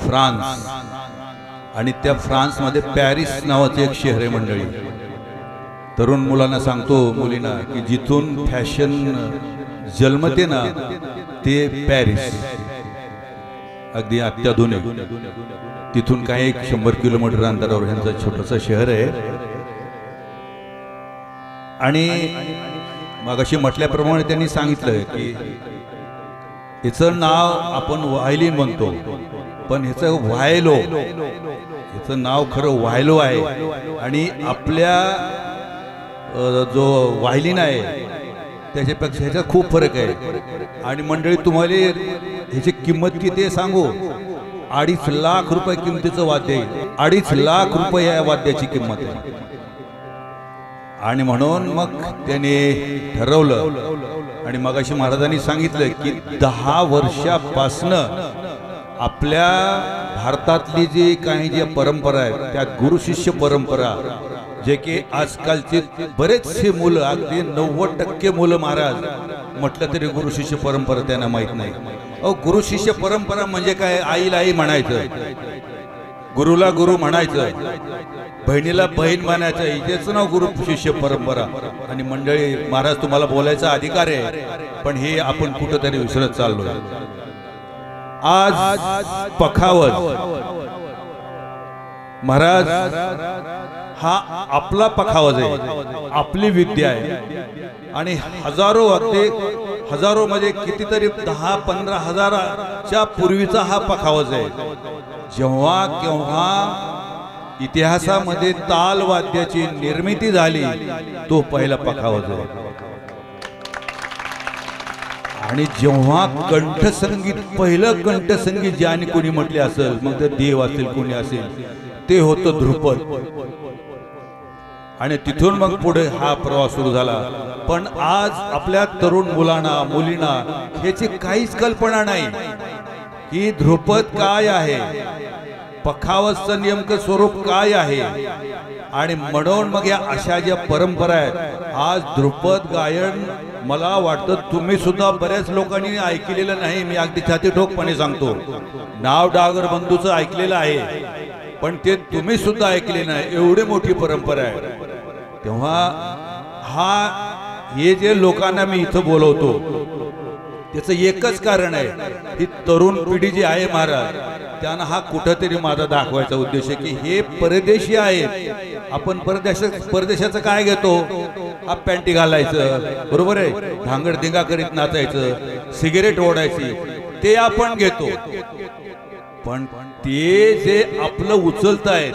France, आणि त्या फ्रान्समध्ये पॅरिस नावाचे एक शहर आहे मंडळी. तरुण मुलांना सांगतो, मुलींना, की जिथून फॅशन जन्मते ना ते पॅरिस, अगदी अत्याधुनिक. तिथून काही 100 किलोमीटर अंतरावर ह्यांचं छोटंसं शहर आहे. आणि मगाशी म्हटल्याप्रमाणे त्यांनी सांगितलं की हिचं नाव आपण व्हायलिन म्हणतो, पण हिचं व्हायलो, हिचं नाव खरं व्हायलो आहे. आणि आपल्या जो व्हायलिन आहे त्याच्यापेक्षा ह्याच्यात खूप फरक आहे. आणि मंडळी, तुम्हाला ह्याची किंमत किती आहे सांगू? 2.5 लाख रुपये किमतीचं वाद्य आहे. 2.5 लाख रुपये या वाद्याची किंमत आहे. आणि म्हणून मग त्याने ठरवलं, आणि मगाशी महाराजांनी सांगितलं की 10 वर्षापासनं आपल्या भारतातली जी काही जी परंपरा आहे, त्यात गुरु शिष्य परंपरा, जे की आजकालचे बरेचसे मुलं, अगदी 90% मुलं महाराज म्हटलं तरी गुरु शिष्य परंपरा त्यांना माहित नाही. अहो, गुरु शिष्य परंपरा म्हणजे काय? आईला आई म्हणायचं, गुरुला गुरु म्हणायचं, बहिणीला बहीण म्हणायचं, इथेच नाव गुरु शिष्य परंपरा. आणि मंडळी, महाराज तुम्हाला बोलायचा अधिकार आहे, पण हे आपण कुठंतरी विसरत चाललोय. आज पखावज महाराज हा आपला पखावज आहे, आपली विद्या आहे. आणि हजारो, अगदी हजारो म्हणजे कितीतरी 10-15 हजाराच्या पूर्वीचा हा पखावज आहे. जेव्हा केव्हा इतिहासामध्ये तालवाद्याची निर्मिती झाली, तो पहिला पखावज आहे. आणि जेव्हा कंठसंगीत, पहिलं कंठसंगीत ज्याने कोणी म्हटले असेल, मग ते देव असेल कोणी असेल, ते होतं ध्रुपद. आणि तिथून मग पुढे हा प्रवास सुरू झाला. पण आज आपल्या तरुण मुलांना, मुलींना ह्याची काहीच कल्पना नाही की ध्रुपद काय आहे, पखावजचं नेमकं स्वरूप काय आहे. आणि म्हणून मग या अशा ज्या परंपरा आहेत, आज ध्रुपद गायन मला वाटतं तुम्ही सुद्धा बऱ्याच लोकांनी ऐकलेलं नाही. मी अगदी छातीठोकपणे सांगतो, नाव डागर बंधूचं ऐकलेलं आहे, पण ते तुम्ही सुद्धा ऐकले नाही. एवढी मोठी परंपरा आहे. तेव्हा हे जे लोकांना मी इथं बोलवतो, त्याचं एकच कारण आहे, ही तरुण पिढी जी आहे महाराज, त्यांना हा कुठंतरी माझा दाखवायचा उद्देश आहे की हे परदेशी आहेत. आपण परदेशाचं काय घेतो? हा पॅन्टी घालायचं, बरोबर आहे, धांगडधिंगा करीत नाचायचं, सिगरेट ओढायची, ते आपण घेतो. पण ते जे आपलं उचलतायत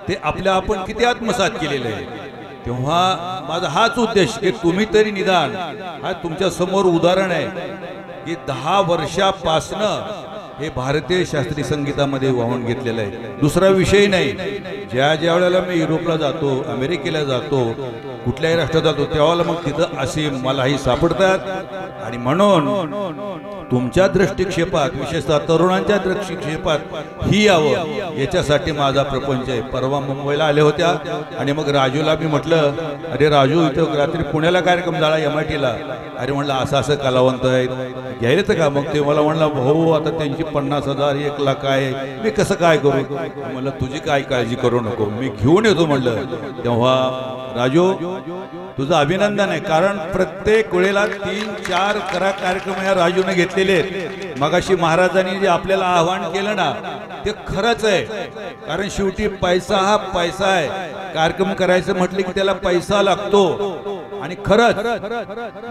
ते आपल्या आपण किती आत्मसात केलेलं आहे. तेव्हा माझा हाच उद्देश की तुम्ही तरी निदान, हा तुमच्या समोर उदाहरण आहे की 10 वर्षापासनं हे भारतीय शास्त्रीय संगीतामध्ये वाहून घेतलेलं आहे. दुसरा विषय नाही. ज्या वेळेला मी युरोपला जातो, अमेरिकेला जातो, कुठल्याही राष्ट्रात जातो, त्यावेळेला मग तिथं असे मलाही सापडतात. आणि म्हणून तुमच्या दृष्टिक्षेपात, विशेषतः तरुणांच्या दृष्टिक्षेपात ही यावं, याच्यासाठी माझा प्रपंच आहे. परवा मुंबईला आले होत्या, आणि मग राजूला मी म्हटलं, अरे राजू, इथं रात्री पुण्याला कार्यक्रम झाला MITला. अरे म्हणलं, असं कलावंत आहेत, घ्यायचं का? मग ते मला म्हणलं, भाऊ आता त्यांची 50,000 1 लाख आहे, मी कसं काय करू? म्हणलं, तुझी काय काळजी करू नको, मी घेऊन येतो म्हणलं. तेव्हा राजू, तुझं अभिनंदन आहे, कारण प्रत्येक वेळेला 3-4 कार्यक्रम या राजूने घेतलेले आहेत. मगाशी महाराजांनी जे आपल्याला आव्हान केलं ना, ते खरंच आहे. कारण शेवटी पैसा हा पैसा आहे. कार्यक्रम करायचं म्हटलं की त्याला पैसा लागतो. आणि खरंच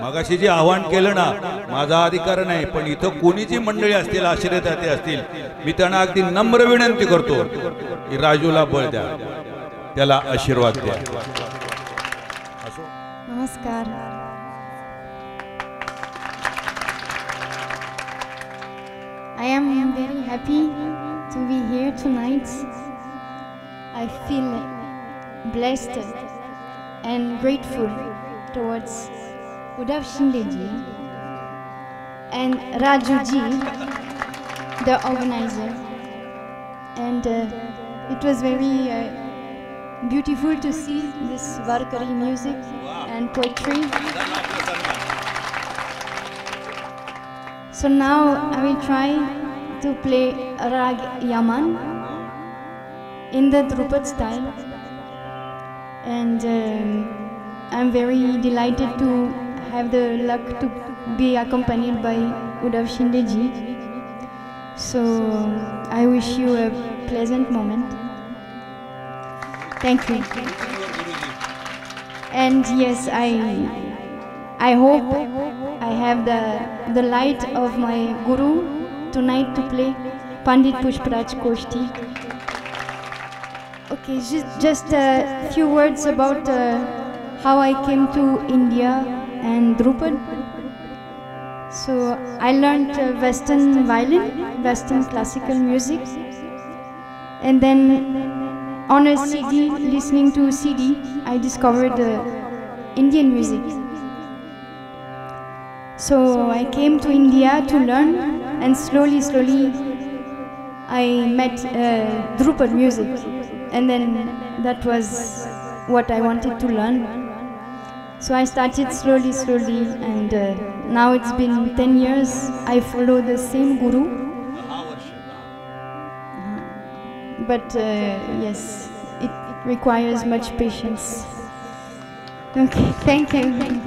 मगाशी जे आव्हान केलं ना, माझा अधिकार नाही, पण इथं कोणी जी मंडळी असतील, आश्रयदाते असतील, मी त्यांना अगदी नम्र विनंती करतो की राजूला बळ द्या, त्याला आशीर्वाद द्या. नमस्कार. I am very happy to be here tonight. I feel blessed and grateful towards Uddhav Shindeji and Rajuji, the organizer. And it was very beautiful to see this Varkari music and poetry. So now I will try to play Rag Yaman in the Drupad style, and I'm very delighted to have the luck to be accompanied by Udav Shindeji. So I wish you a pleasant moment. Thank you. And yes, I hope I have the light of my guru tonight to play Pandit Pushparaj Koshti. Okay, just a few words about how I came to India and Drupad. So I learned Western violin, Western classical music, and then on a CD, listening to a CD, I discovered Indian music. So I came to India to learn, and slowly I met Drupad music, and then that was what I wanted to learn. So I started slowly, and now it's been 10 years. I follow the same guru. But yes, it requires much patience. Okay, thank you.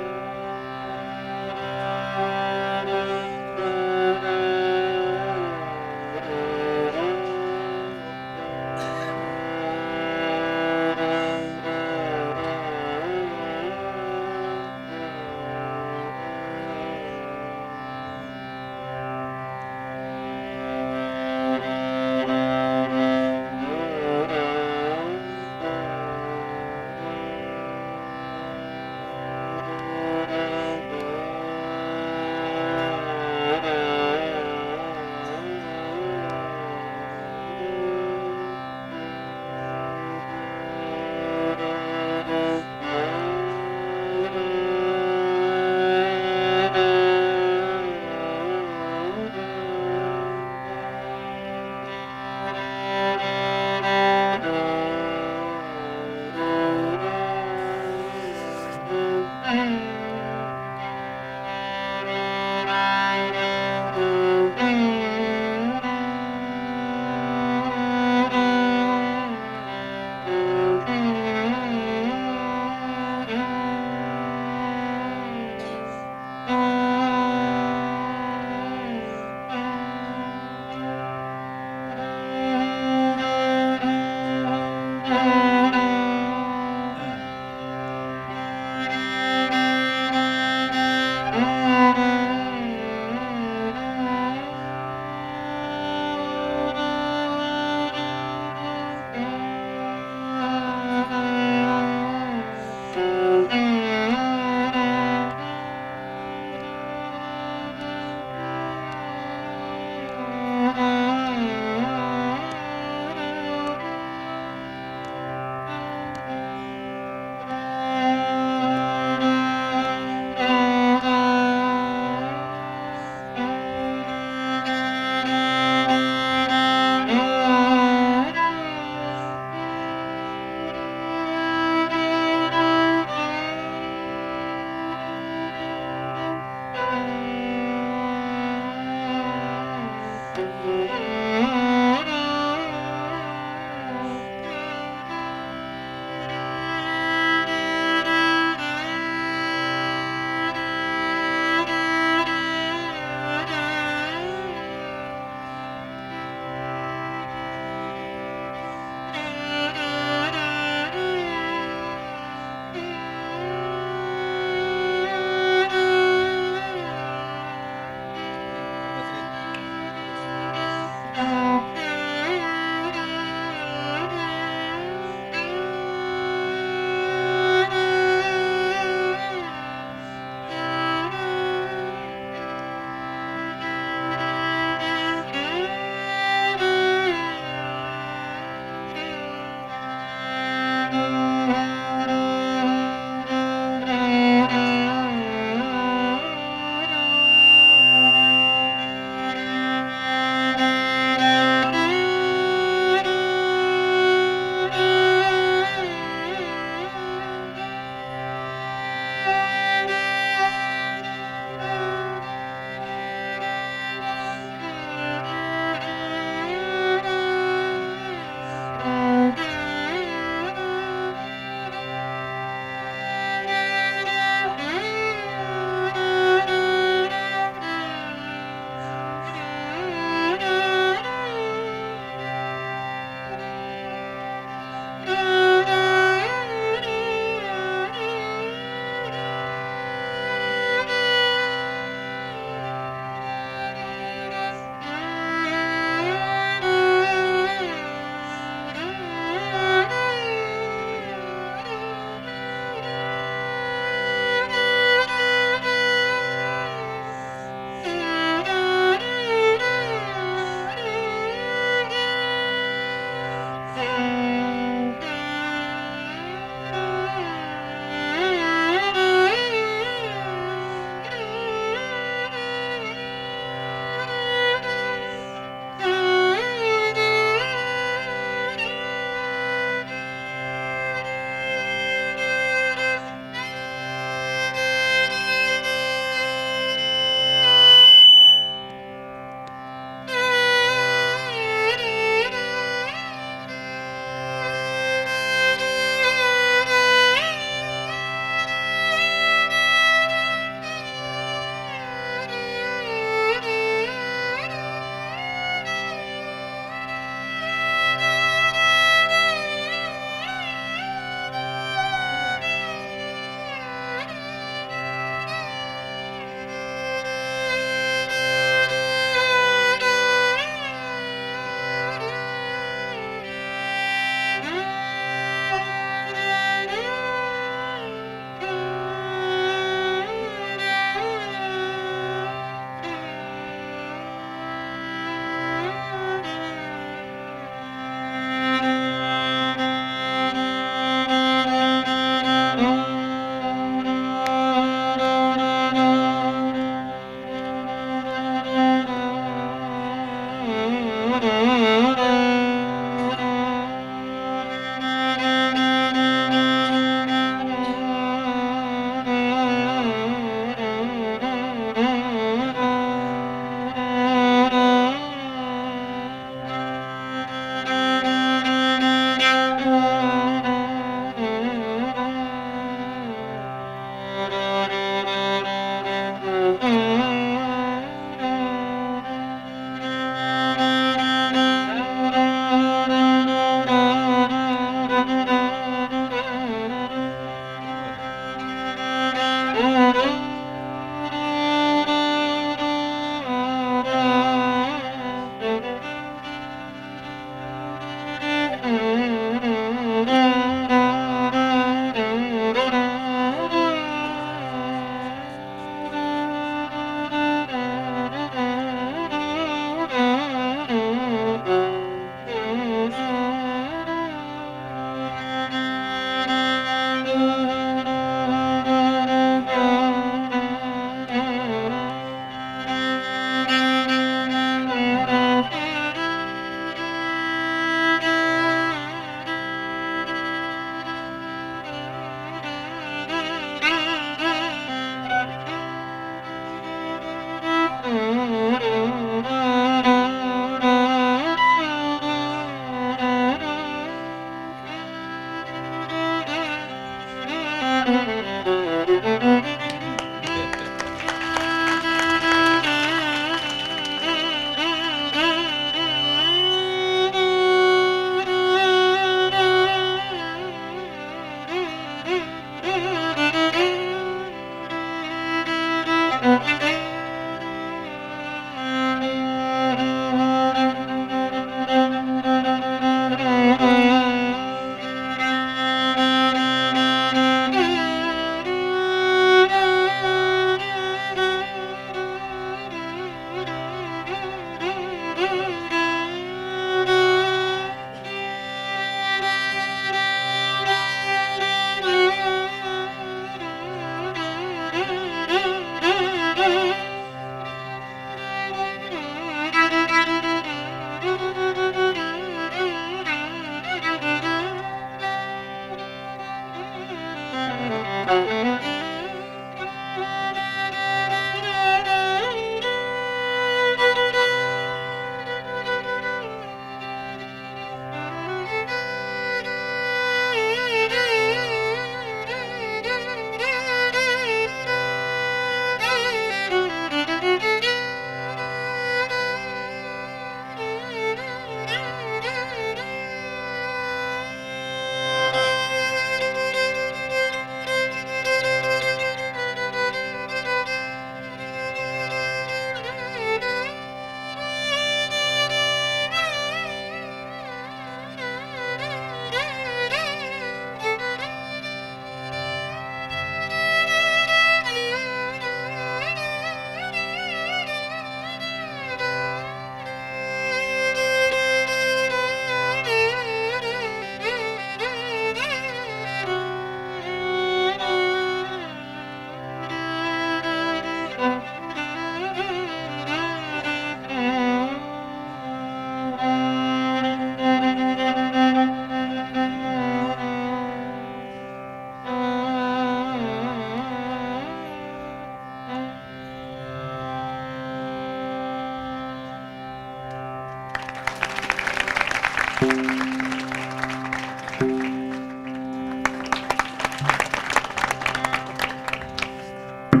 एक,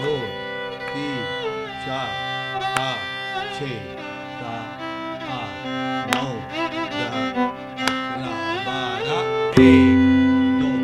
दोन, तीन, चार, पाच, छे, सात, आठ, नऊ, दहा, अकरा, बारा, एक, दोन.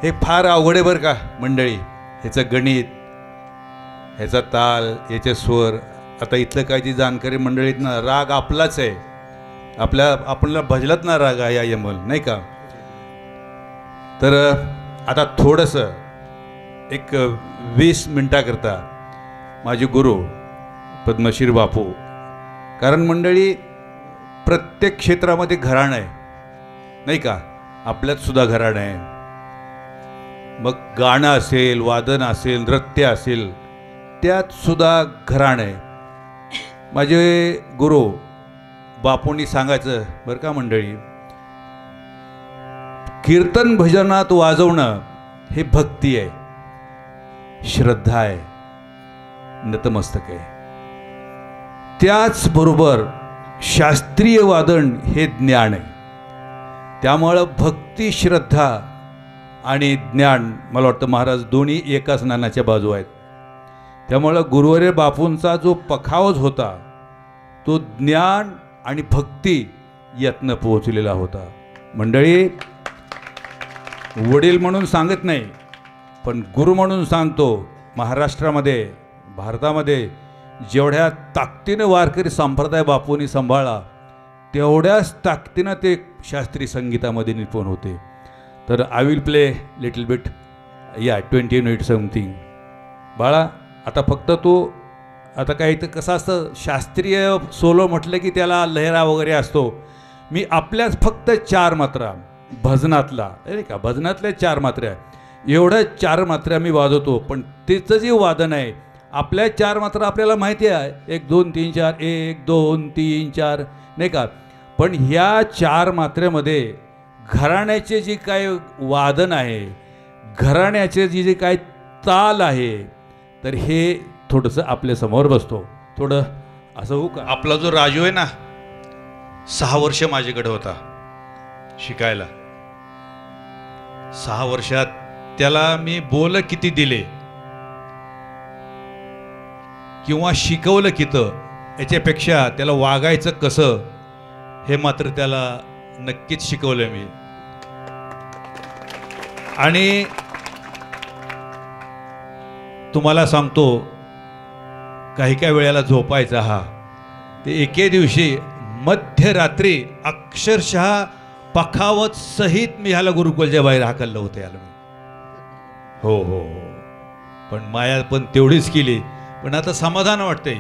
हे फार अवघड आहे बरं का मंडळी, ह्याचं गणित, ह्याचा ताल, ह्याचे स्वर. आता इथलं काय जी जाणकारी मंडळीत ना, राग आपलाच आहे, आपल्याला भजलात ना राग आहे या यमल, नाही का. तर आता थोडंसं एक 20 मिनटाकरता माझे गुरु पद्मश्री बापू, कारण मंडळी प्रत्येक क्षेत्रामध्ये घराणं आहे, नाही का. आपल्यात सुद्धा घराणं आहे. मग गाणं असेल, वादन असेल, नृत्य असेल, त्यात सुद्धा घराणं आहे. माझे गुरु बापूंनी सांगायचं बरं का मंडळी, कीर्तन भजनात वाजवणं हे भक्ती आहे, श्रद्धा आहे, नतमस्तक आहे. त्याचबरोबर शास्त्रीय वादन हे ज्ञान आहे. त्यामुळं भक्ती, श्रद्धा आणि ज्ञान, मला वाटतं महाराज दोन्ही एकाच नाण्याच्या बाजू आहेत. त्यामुळं गुरुवर्य बापूंचा जो पखावज होता तो ज्ञान आणि भक्ती यातनं पोहोचलेला होता. मंडळी, वडील म्हणून सांगत नाही, पण गुरु म्हणून सांगतो. महाराष्ट्रामध्ये, भारतामध्ये जेवढ्या ताकदीनं वारकरी संप्रदाय बापूंनी सांभाळला, तेवढ्याच ताकदीनं ते शास्त्रीय संगीतामध्ये निपुण होते. तर I will play little bit, या 20 मिनिट समथिंग. बाळा, आता फक्त तू, आता काही तर कसं असतं, शास्त्रीय सोलो म्हटलं की त्याला लहरा वगैरे असतो. मी आपल्याच फक्त 4 मात्रा भजनातला, नाही का, भजनातल्या 4 मात्र्या, एवढ्या 4 मात्र्या मी वाजवतो. पण तिचं जे वादन आहे, आपल्या 4 मात्रा आपल्याला माहिती आहे, 1 2 3 4, 1 2 3 4, नाही का. पण ह्या 4 मात्रेमध्ये घराण्याचे जे काय वादन आहे, घराण्याचे जे काय ताल आहे, तर हे थोडंसं आपल्या समोर बसतो. थोडं असं होऊ का. आपला जो राजू आहे ना, 6 वर्ष माझ्याकडे होता शिकायला. 6 वर्षात त्याला मी बोल किती दिले किंवा शिकवलं किती, याच्यापेक्षा त्याला वागायचं कसं हे मात्र त्याला नक्कीच शिकवलं मी. आणि तुम्हाला सांगतो, काही काही वेळेला झोपायचा हा, ते एके दिवशी मध्यरात्री अक्षरशः पखावत सहित मी ह्याला गुरुकुलच्या बाहेर हाकललं होतं याला मी. हो हो हो, पण माया पण तेवढीच केली. पण आता समाधान वाटतंय,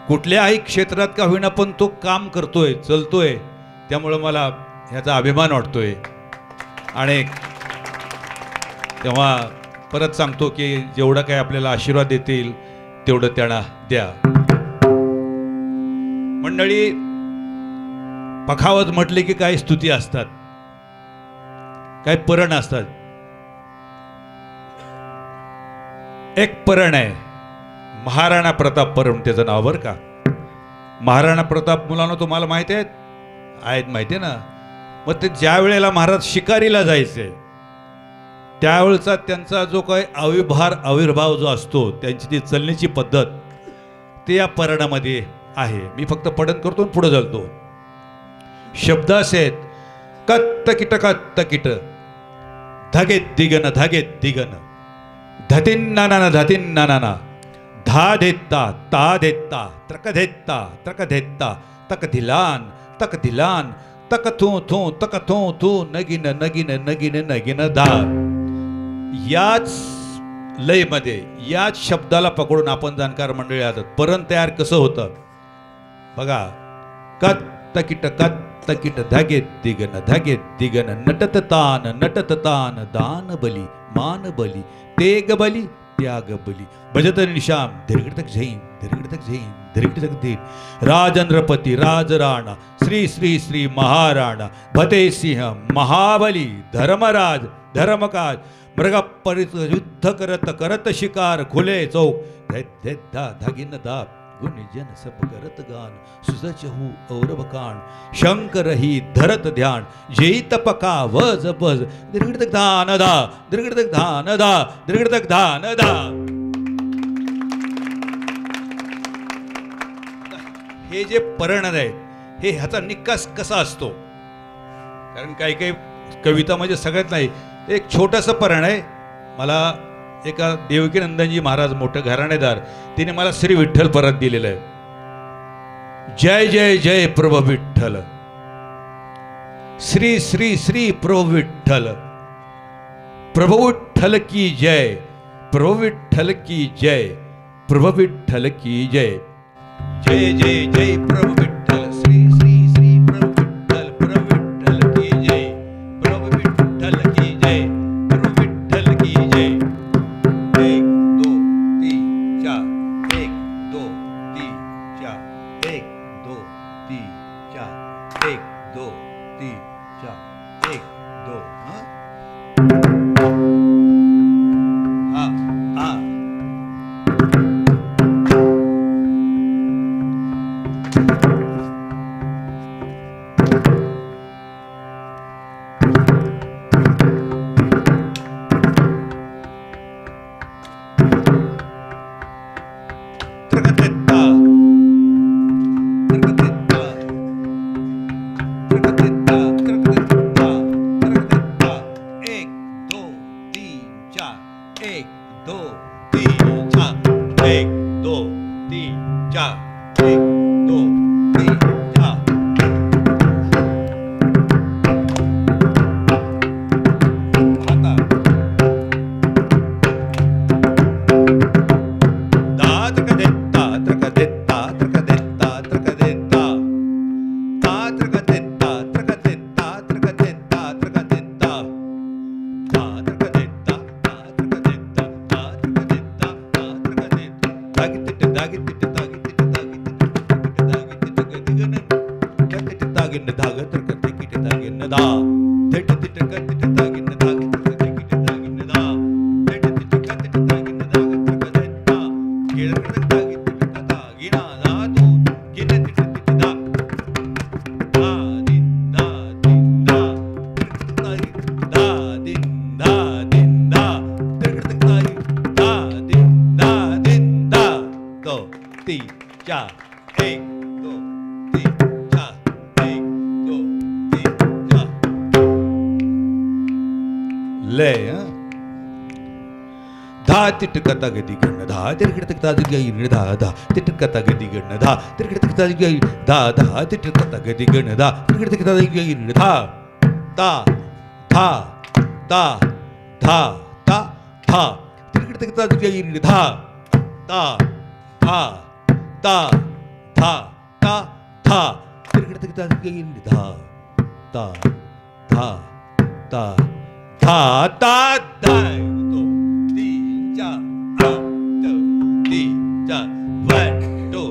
कुठल्याही क्षेत्रात का होईना पण तो काम करतोय, चलतोय. त्यामुळं मला ह्याचा अभिमान वाटतोय. आणि तेव्हा परत सांगतो की जेवढं काही आपल्याला आशीर्वाद देतील तेवढं त्यांना द्या. मंडळी, पखावत म्हटले की काही स्तुती असतात, काही परण असतात. एक परण आहे, महाराणा प्रताप परण त्याचं नाव बरं का. महाराणा प्रताप मुलांना तुम्हाला माहिती आहेत माहिती आहे ना. मग ते ज्या वेळेला महाराज शिकारीला जायचे, त्यावेळेचा त्यांचा जो काही आविर्भाव जो असतो, त्यांची ती चलण्याची पद्धत, ते या परणामध्ये आहे. मी फक्त पठण करतो आणि पुढे चालतो. शब्द असे आहेत, कत्त किट कत्त किट, धगेत दिगन धगेत दिगन, धतिन नाना धतिन नाना, धा देता ता देता, त्रक देता त्रक देता, तक धिलान तक धिलान, तक थू थू तक थू थू, नगिन नगिन नगिन नगिन धा. याच लयमध्ये, याच शब्दाला पकडून आपण जाणकार मंडळी आहात. परण तयार कसं होतं बघा. कत्त किट कत्त किट, धगेत दिगन धगेत दिगन, नटत तान दान बली मान बली, तेग बली त्याग बली, भजत निशाम दीर्घतक झैन दीर्घतक झैन दीर्घतक धीर, राजनृपती राजराणा, श्री श्री श्री महाराणा, भते सिंह महाबली, धर्मराज धर्मकाज, मृग परित युद्ध करत करत शिकार, खुले चौक धागिन दाब, गुणजन सब करत गान, सुजचहू औरव कान, शंकर ही धरत ध्यान, जेत पका वज बज, दीर्घतक धान दा दीर्घतक धान दा दीर्घतक धान दा. हे जे परण आहे, हे ह्याचा निकास कसा असतो, कारण काही काही कविता म्हणजे सगळ्यात नाही, एक छोटंसं परण आहे. मला एका देवकीनंदनजी महाराज मोठं घराणेदार तिने मला श्री विठ्ठल परत दिलेलं आहे. जय जय जय प्रभु विठ्ठल, श्री श्री श्री प्रभु विठ्ठल, प्रभु विठ्ठल की जय, प्रभु विठ्ठल की जय, प्रभु विठ्ठल की जय. जय जय जय प्रभु विठ्ठल, श्री श्री श्री प्रभु विठ्ठल, प्रभु विठ्ठल की जय, प्रभु विठ्ठल की जय, प्रभु विठ्ठल की जय. 1 2 3 4, 1 2 3 4, 1 2 3 4, 1 2 3 4, 1 2. हा हा. तिटकता गदी गण धा तिरकता गदी धा धा तिटकता गदी गण धा तिरकता गदी धा धा तिटकता गदी गण धा तिरकता गदी धा ता धा ता धा ता धा तिरकता गदी धा ता धा ता धा ता धा तिरकता गदी धा ता धा ता धा ता धा. 1 2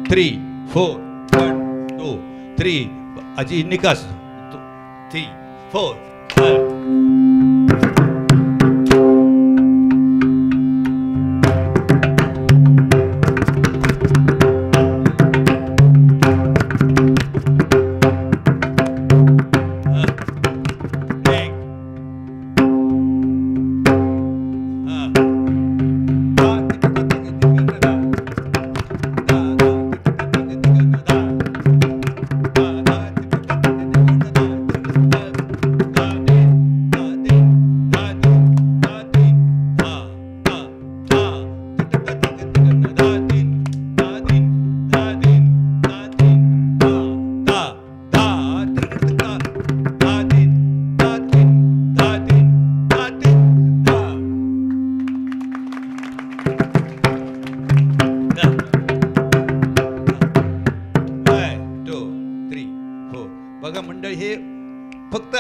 3 4 1 2 3 aji nikas 3 4 5.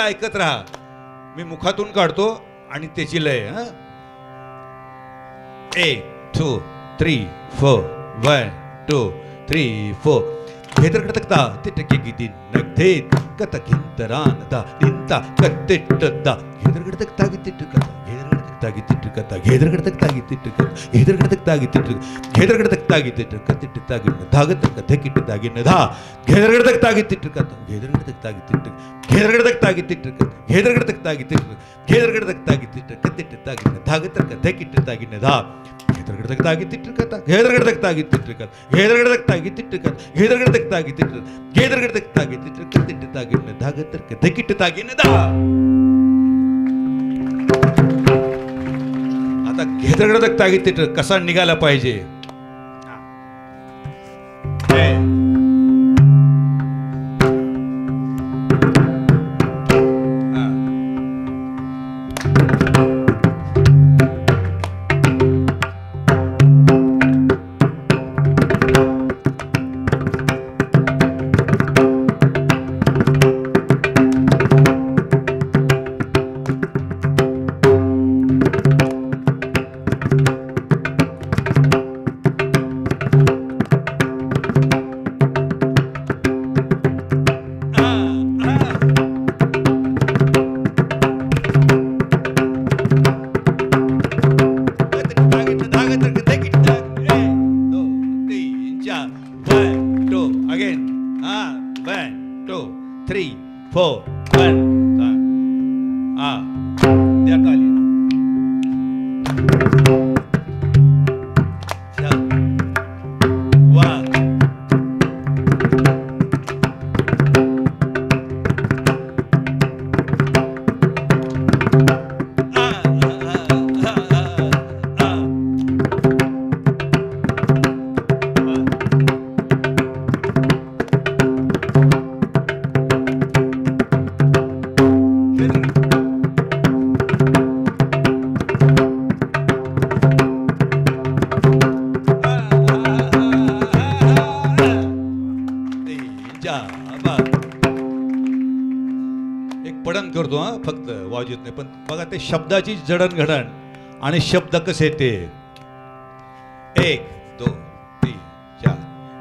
ऐकत राहा, मी मुखातून काढतो आणि त्याची लय. 1 2 3 4 1 2 3 4. घेतरकडता तिटके गिदी नगधे कतकिंतरानदा दिंता कत्तिटदा घेतरकडता गितिटकता घेतरकडता गितिटकता घेतरकडता गितिटकता घेतरकडता गितिटकता घेतरकडता गितिटकता तिटता गिन धागत कथकिटता गिन धा घेतरकडता गितिटकता घेतरकडता गितिटकता घेतरकडता गितिटकता घेतरकडता गितिटकता घेतरकडता गितिटकता तिटता गिन धागत कथकिटता गिन धा घेतरकडता गितिटकता घेतरकडता गितिटकता घेतरकडता गितिटकता घेतरकडता गितिटकता घेतरकडता गितिटकता तिटता गिन धागत कथकिटता गिन धा. आता घेतगडक तागीत तिट कसा निघाला पाहिजे. फक्त वाजत नाही, पण बघा ते शब्दाची जडणघडण आणि शब्द कसे ते 1 2 3 4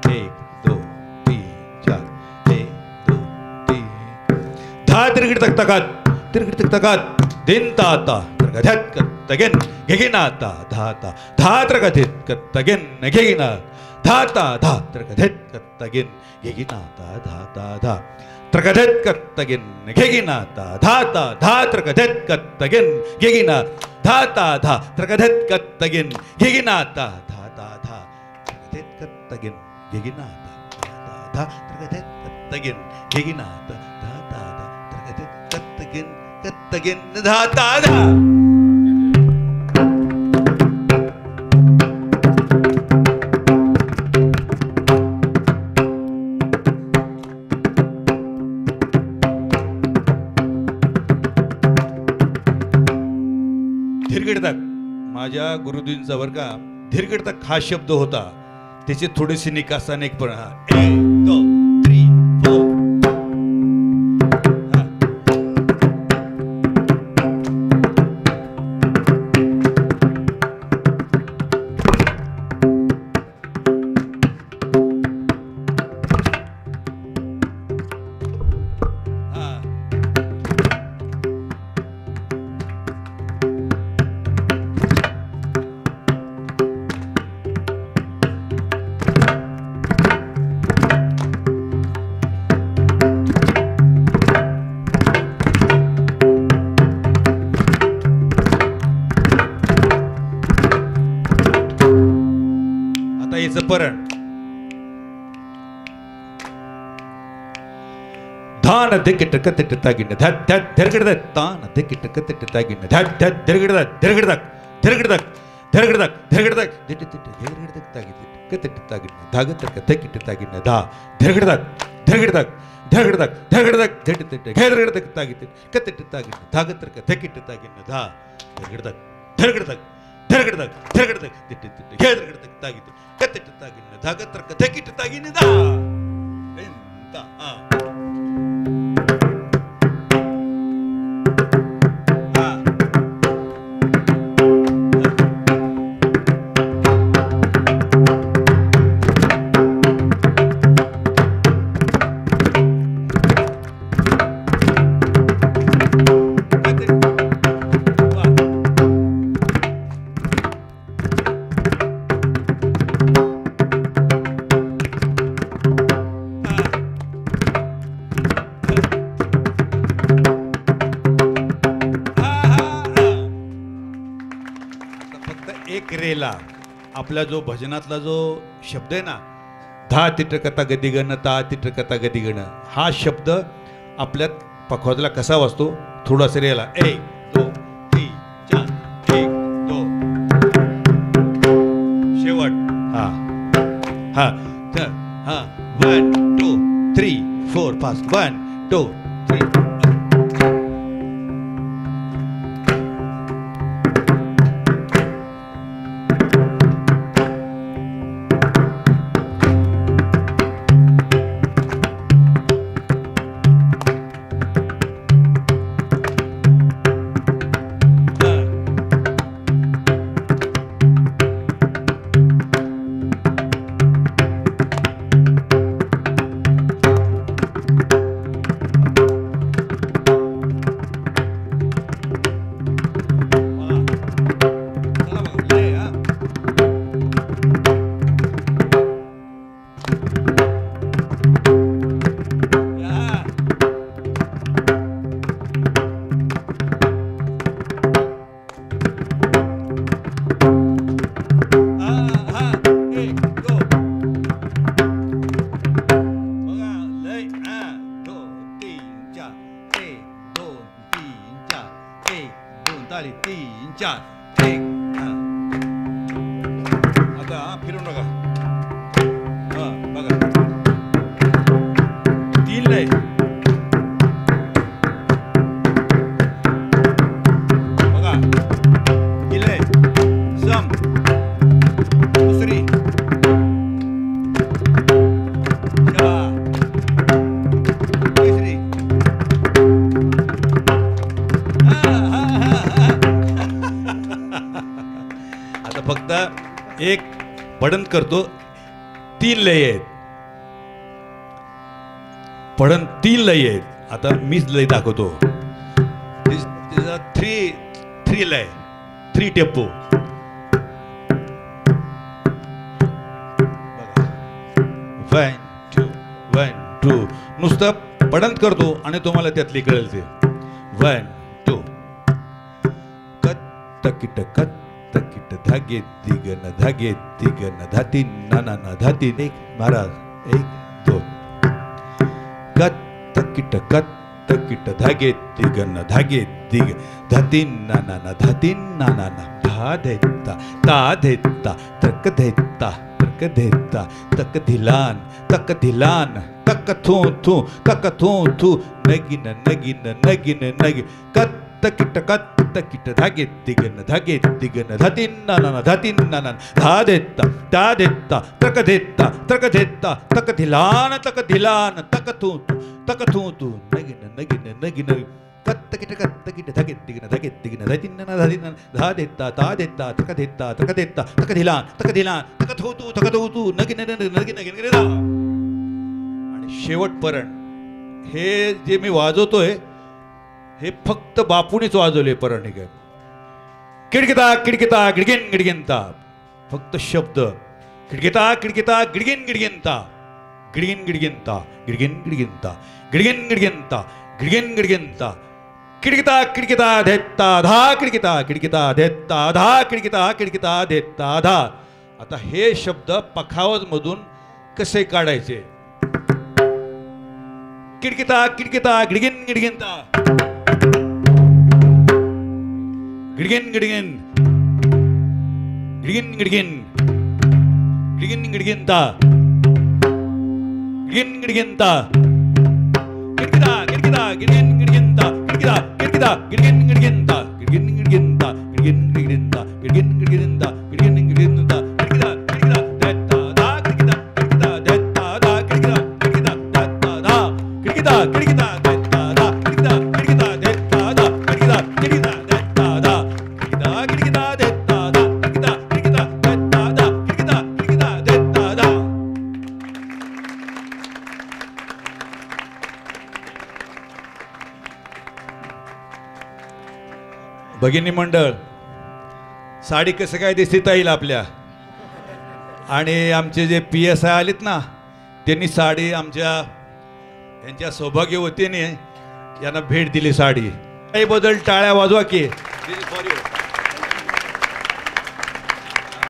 1 2 3 4 1 2 3 धा तिरगिट तक तकात दिन ताता तरगधत तगेन घेगिनाता धाता धा तरगधत तगेन घेगिना धाता धा तरगधत तगेन घेगिनाता धाता धा त्रकधत कत्तगिन घेगिनाता धाता धा त्रकधत कत्तगिन घेगिना धाता धा त्रकधत कत्तगिन घेगिनाता धाता धा त्रकधत कत्तगिन घेगिनाता धाता धा त्रकधत कत्तगिन घेगिनाता धाता धा त्रकधत कत्तगिन धाता धा. धीरगिडतक माझ्या गुरुजींचा वर का धीरगिडतक हा शब्द होता, त्याचे थोडेसे निकास अनेक पण 1 2 3 4 परण धान दिक्किट कत्तिट तागिन धत धत धरगडत तान दिक्किट कत्तिट तागिन धत धत धरगडत धरगडत धरगडत धरगडत धरगडत दिट दिट धरगडत तागिन कत्तिट तागिन धागत कत्तिट तागिन धा धरगडत धरगडत धरगडत धरगडत दिट दिट धरगडत तागिन कत्तिट तागिन धागत कत्तिट तागिन धा धरगडत धरगडत धरगडत धरगडत दिट दिट धरगडत तागिन कत्तिट तागिन धागत कत्तिट तागिन धा ता आपला जो भजनातला जो शब्द आहे ना, धा तिटकता गदिगण ता तिटकता गदिगण, हा शब्द आपल्यात पखवाजला कसा वाजतो, थोडासा रेला 1 2 3 4 1 2 हा हा 1 2 3 4 5 1 2 3 एक पडण करतो 3 लय आहेत पडण 3 लय आहेत आता मीच लय दाखवतो 3 लय 3 टेम्पो 1 2 1 2 नुसतं पडण करतो आणि तुम्हाला त्यातली कळेल ते 1 2 कत तकिट कत तकिट धागे दिगन धागे दिगन धाती नाना ना धाती एक महाराज 1 2 कत तकिट धागे दिगन धागे दिग धाती नाना ना धाती नाना ना धा देता ता देता तक देता तक धिलान तक थू नगिन कत तकिट धागे दिगन धातीन नाना धा देता ता देता तक देता तक धिलान तक थू नगिन कत तकिट धागे दिगन धातीन नाना धा देता ता देता तक देता तक धिलान तक थू नगिन आणि शेवट परण हे जे मी वाजवतोय हे फक्त बापूनीच वाजवले परण हे किडकिता गिडगिनता फक्त शब्द किडकिता गिडगिनता किडकिता देता धा आता हे शब्द पखावज मधून कसे काढायचे किडकिता गिडगिनता भगिनी मंडळ साडी कसं काय दिसता येईल आपल्या आणि आमचे जे PSI आलेत ना त्यांनी साडी आमच्या यांच्या सौभाग्यवतीने यांना भेट दिली साडी काही बदल टाळ्या वाजवा की